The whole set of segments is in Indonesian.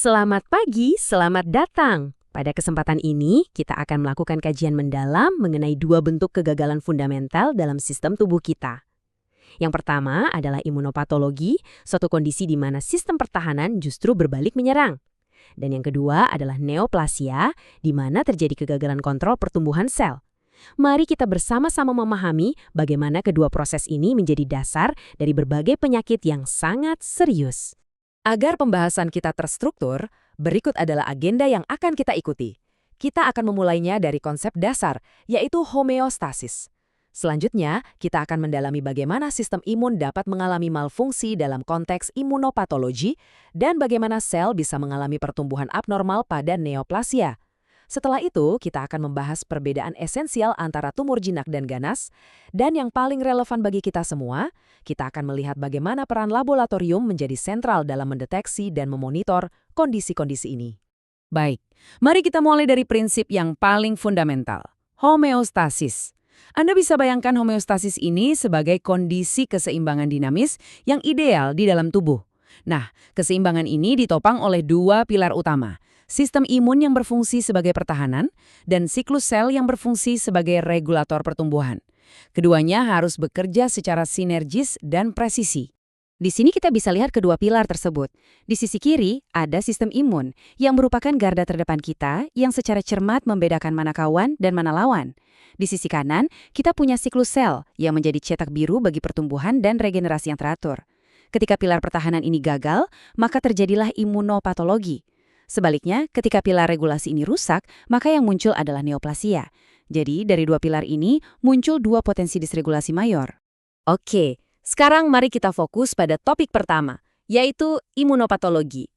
Selamat pagi, selamat datang. Pada kesempatan ini, kita akan melakukan kajian mendalam mengenai dua bentuk kegagalan fundamental dalam sistem tubuh kita. Yang pertama adalah imunopatologi, suatu kondisi di mana sistem pertahanan justru berbalik menyerang. Dan yang kedua adalah neoplasia, di mana terjadi kegagalan kontrol pertumbuhan sel. Mari kita bersama-sama memahami bagaimana kedua proses ini menjadi dasar dari berbagai penyakit yang sangat serius. Agar pembahasan kita terstruktur, berikut adalah agenda yang akan kita ikuti. Kita akan memulainya dari konsep dasar, yaitu homeostasis. Selanjutnya, kita akan mendalami bagaimana sistem imun dapat mengalami malfungsi dalam konteks imunopatologi dan bagaimana sel bisa mengalami pertumbuhan abnormal pada neoplasia. Setelah itu, kita akan membahas perbedaan esensial antara tumor jinak dan ganas, dan yang paling relevan bagi kita semua, kita akan melihat bagaimana peran laboratorium menjadi sentral dalam mendeteksi dan memonitor kondisi-kondisi ini. Baik, mari kita mulai dari prinsip yang paling fundamental, homeostasis. Anda bisa bayangkan homeostasis ini sebagai kondisi keseimbangan dinamis yang ideal di dalam tubuh. Nah, keseimbangan ini ditopang oleh dua pilar utama, sistem imun yang berfungsi sebagai pertahanan, dan siklus sel yang berfungsi sebagai regulator pertumbuhan. Keduanya harus bekerja secara sinergis dan presisi. Di sini kita bisa lihat kedua pilar tersebut. Di sisi kiri, ada sistem imun, yang merupakan garda terdepan kita yang secara cermat membedakan mana kawan dan mana lawan. Di sisi kanan, kita punya siklus sel yang menjadi cetak biru bagi pertumbuhan dan regenerasi yang teratur. Ketika pilar pertahanan ini gagal, maka terjadilah imunopatologi. Sebaliknya, ketika pilar regulasi ini rusak, maka yang muncul adalah neoplasia. Jadi, dari dua pilar ini, muncul dua potensi disregulasi mayor. Oke, sekarang mari kita fokus pada topik pertama, yaitu imunopatologi.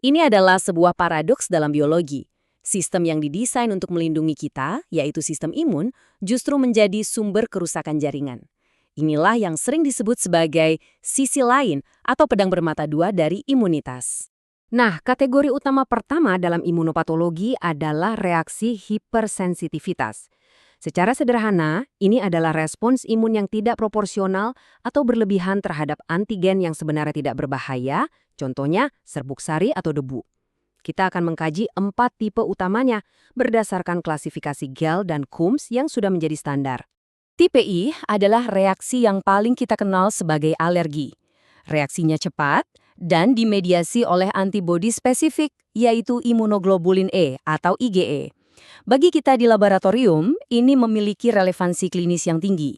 Ini adalah sebuah paradoks dalam biologi. Sistem yang didesain untuk melindungi kita, yaitu sistem imun, justru menjadi sumber kerusakan jaringan. Inilah yang sering disebut sebagai sisi lain atau pedang bermata dua dari imunitas. Nah, kategori utama pertama dalam imunopatologi adalah reaksi hipersensitivitas. Secara sederhana, ini adalah respons imun yang tidak proporsional atau berlebihan terhadap antigen yang sebenarnya tidak berbahaya, contohnya serbuk sari atau debu. Kita akan mengkaji 4 tipe utamanya berdasarkan klasifikasi Gell dan Coombs yang sudah menjadi standar. Tipe I adalah reaksi yang paling kita kenal sebagai alergi. Reaksinya cepat dan dimediasi oleh antibodi spesifik, yaitu imunoglobulin E atau IgE. Bagi kita di laboratorium, ini memiliki relevansi klinis yang tinggi.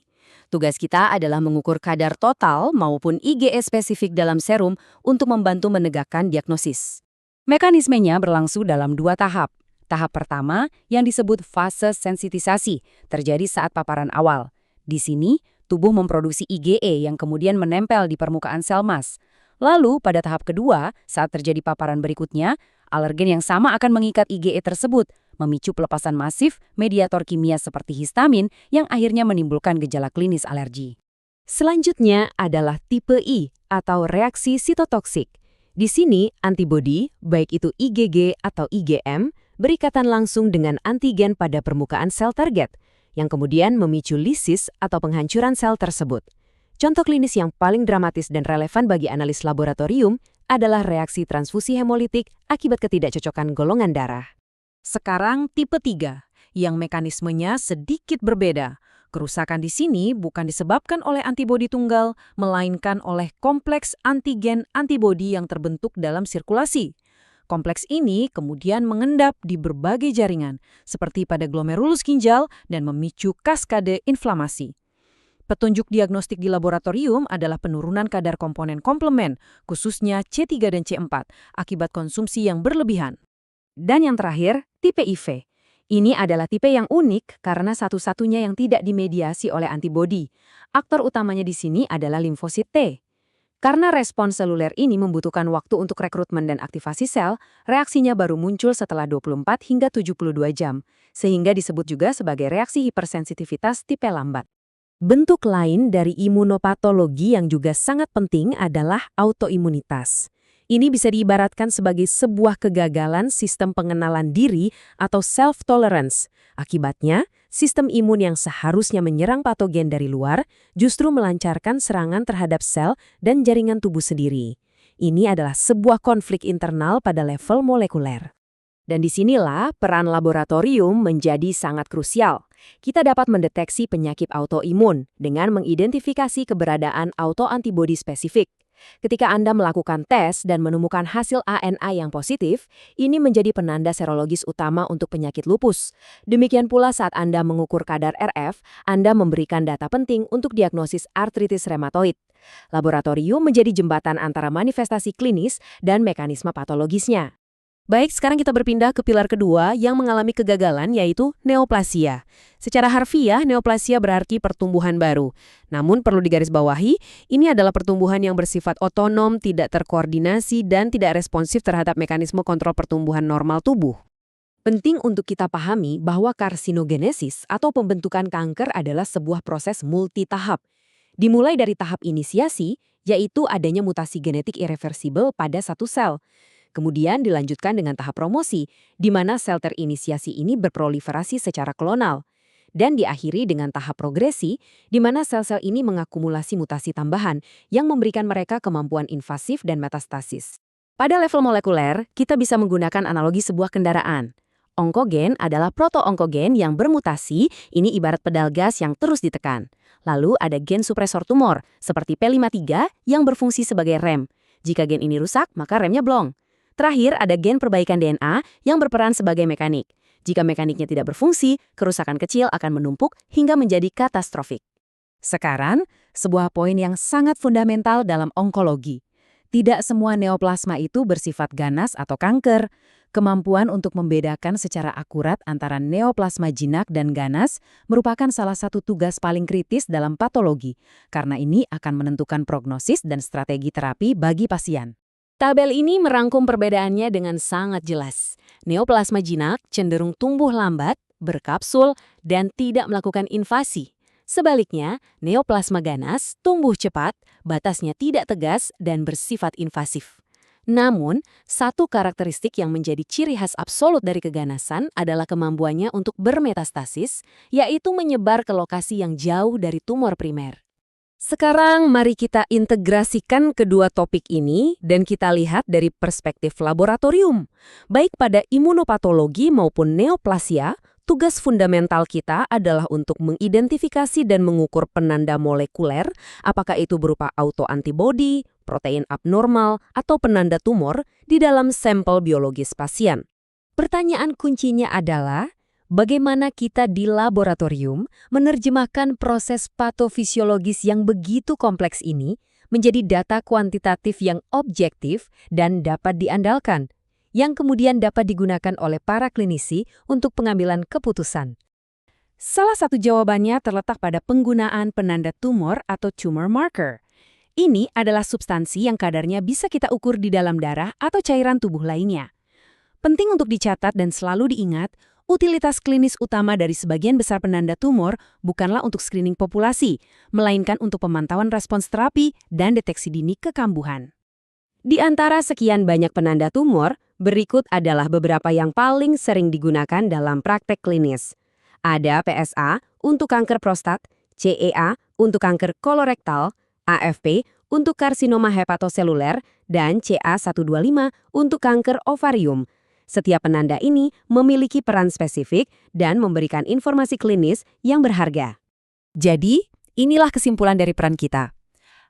Tugas kita adalah mengukur kadar total maupun IgE spesifik dalam serum untuk membantu menegakkan diagnosis. Mekanismenya berlangsung dalam 2 tahap. Tahap pertama yang disebut fase sensitisasi terjadi saat paparan awal. Di sini, tubuh memproduksi IgE yang kemudian menempel di permukaan sel mas. Lalu, pada tahap kedua, saat terjadi paparan berikutnya, alergen yang sama akan mengikat IgE tersebut, memicu pelepasan masif mediator kimia seperti histamin yang akhirnya menimbulkan gejala klinis alergi. Selanjutnya adalah tipe I atau reaksi sitotoksik. Di sini, antibodi, baik itu IgG atau IgM, berikatan langsung dengan antigen pada permukaan sel target, yang kemudian memicu lisis atau penghancuran sel tersebut. Contoh klinis yang paling dramatis dan relevan bagi analis laboratorium adalah reaksi transfusi hemolitik akibat ketidakcocokan golongan darah. Sekarang tipe 3, yang mekanismenya sedikit berbeda. Kerusakan di sini bukan disebabkan oleh antibodi tunggal, melainkan oleh kompleks antigen-antibodi yang terbentuk dalam sirkulasi. Kompleks ini kemudian mengendap di berbagai jaringan, seperti pada glomerulus ginjal dan memicu kaskade inflamasi. Petunjuk diagnostik di laboratorium adalah penurunan kadar komponen komplement, khususnya C3 dan C4, akibat konsumsi yang berlebihan. Dan yang terakhir, tipe IV. Ini adalah tipe yang unik karena satu-satunya yang tidak dimediasi oleh antibodi. Aktor utamanya di sini adalah limfosit T. Karena respons seluler ini membutuhkan waktu untuk rekrutmen dan aktivasi sel, reaksinya baru muncul setelah 24 hingga 72 jam, sehingga disebut juga sebagai reaksi hipersensitivitas tipe lambat. Bentuk lain dari imunopatologi yang juga sangat penting adalah autoimunitas. Ini bisa diibaratkan sebagai sebuah kegagalan sistem pengenalan diri atau self-tolerance. Akibatnya, sistem imun yang seharusnya menyerang patogen dari luar justru melancarkan serangan terhadap sel dan jaringan tubuh sendiri. Ini adalah sebuah konflik internal pada level molekuler. Dan disinilah peran laboratorium menjadi sangat krusial. Kita dapat mendeteksi penyakit autoimun dengan mengidentifikasi keberadaan autoantibodi spesifik. Ketika Anda melakukan tes dan menemukan hasil ANA yang positif, ini menjadi penanda serologis utama untuk penyakit lupus. Demikian pula saat Anda mengukur kadar RF, Anda memberikan data penting untuk diagnosis artritis rheumatoid. Laboratorium menjadi jembatan antara manifestasi klinis dan mekanisme patologisnya. Baik, sekarang kita berpindah ke pilar kedua yang mengalami kegagalan, yaitu neoplasia. Secara harfiah, neoplasia berarti pertumbuhan baru. Namun perlu digarisbawahi, ini adalah pertumbuhan yang bersifat otonom, tidak terkoordinasi, dan tidak responsif terhadap mekanisme kontrol pertumbuhan normal tubuh. Penting untuk kita pahami bahwa karsinogenesis atau pembentukan kanker adalah sebuah proses multitahap. Dimulai dari tahap inisiasi, yaitu adanya mutasi genetik irreversibel pada satu sel. Kemudian dilanjutkan dengan tahap promosi, di mana sel terinisiasi ini berproliferasi secara klonal. Dan diakhiri dengan tahap progresi, di mana sel-sel ini mengakumulasi mutasi tambahan yang memberikan mereka kemampuan invasif dan metastasis. Pada level molekuler, kita bisa menggunakan analogi sebuah kendaraan. Onkogen adalah proto-onkogen yang bermutasi, ini ibarat pedal gas yang terus ditekan. Lalu ada gen supresor tumor, seperti P53 yang berfungsi sebagai rem. Jika gen ini rusak, maka remnya blong. Terakhir, ada gen perbaikan DNA yang berperan sebagai mekanik. Jika mekaniknya tidak berfungsi, kerusakan kecil akan menumpuk hingga menjadi katastrofik. Sekarang, sebuah poin yang sangat fundamental dalam onkologi. Tidak semua neoplasma itu bersifat ganas atau kanker. Kemampuan untuk membedakan secara akurat antara neoplasma jinak dan ganas merupakan salah satu tugas paling kritis dalam patologi, karena ini akan menentukan prognosis dan strategi terapi bagi pasien. Tabel ini merangkum perbedaannya dengan sangat jelas. Neoplasma jinak cenderung tumbuh lambat, berkapsul, dan tidak melakukan invasi. Sebaliknya, neoplasma ganas tumbuh cepat, batasnya tidak tegas, dan bersifat invasif. Namun, satu karakteristik yang menjadi ciri khas absolut dari keganasan adalah kemampuannya untuk bermetastasis, yaitu menyebar ke lokasi yang jauh dari tumor primer. Sekarang mari kita integrasikan kedua topik ini dan kita lihat dari perspektif laboratorium. Baik pada imunopatologi maupun neoplasia, tugas fundamental kita adalah untuk mengidentifikasi dan mengukur penanda molekuler, apakah itu berupa autoantibodi, protein abnormal, atau penanda tumor di dalam sampel biologis pasien. Pertanyaan kuncinya adalah, bagaimana kita di laboratorium menerjemahkan proses patofisiologis yang begitu kompleks ini menjadi data kuantitatif yang objektif dan dapat diandalkan, yang kemudian dapat digunakan oleh para klinisi untuk pengambilan keputusan. Salah satu jawabannya terletak pada penggunaan penanda tumor atau tumor marker. Ini adalah substansi yang kadarnya bisa kita ukur di dalam darah atau cairan tubuh lainnya. Penting untuk dicatat dan selalu diingat, utilitas klinis utama dari sebagian besar penanda tumor bukanlah untuk screening populasi, melainkan untuk pemantauan respons terapi dan deteksi dini kekambuhan. Di antara sekian banyak penanda tumor, berikut adalah beberapa yang paling sering digunakan dalam praktek klinis. Ada PSA untuk kanker prostat, CEA untuk kanker kolorektal, AFP untuk karsinoma hepatoseluler, dan CA125 untuk kanker ovarium. Setiap penanda ini memiliki peran spesifik dan memberikan informasi klinis yang berharga. Jadi, inilah kesimpulan dari peran kita.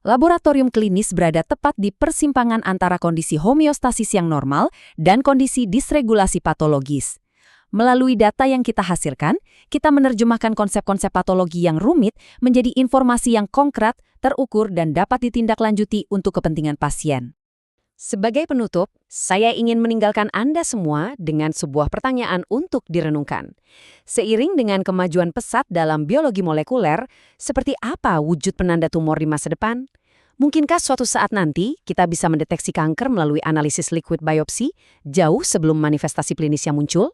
Laboratorium klinis berada tepat di persimpangan antara kondisi homeostasis yang normal dan kondisi disregulasi patologis. Melalui data yang kita hasilkan, kita menerjemahkan konsep-konsep patologi yang rumit menjadi informasi yang konkret, terukur, dan dapat ditindaklanjuti untuk kepentingan pasien. Sebagai penutup, saya ingin meninggalkan Anda semua dengan sebuah pertanyaan untuk direnungkan. Seiring dengan kemajuan pesat dalam biologi molekuler, seperti apa wujud penanda tumor di masa depan? Mungkinkah suatu saat nanti kita bisa mendeteksi kanker melalui analisis liquid biopsi jauh sebelum manifestasi klinisnya muncul?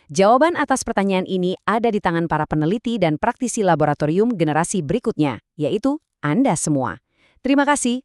Jawaban atas pertanyaan ini ada di tangan para peneliti dan praktisi laboratorium generasi berikutnya, yaitu Anda semua. Terima kasih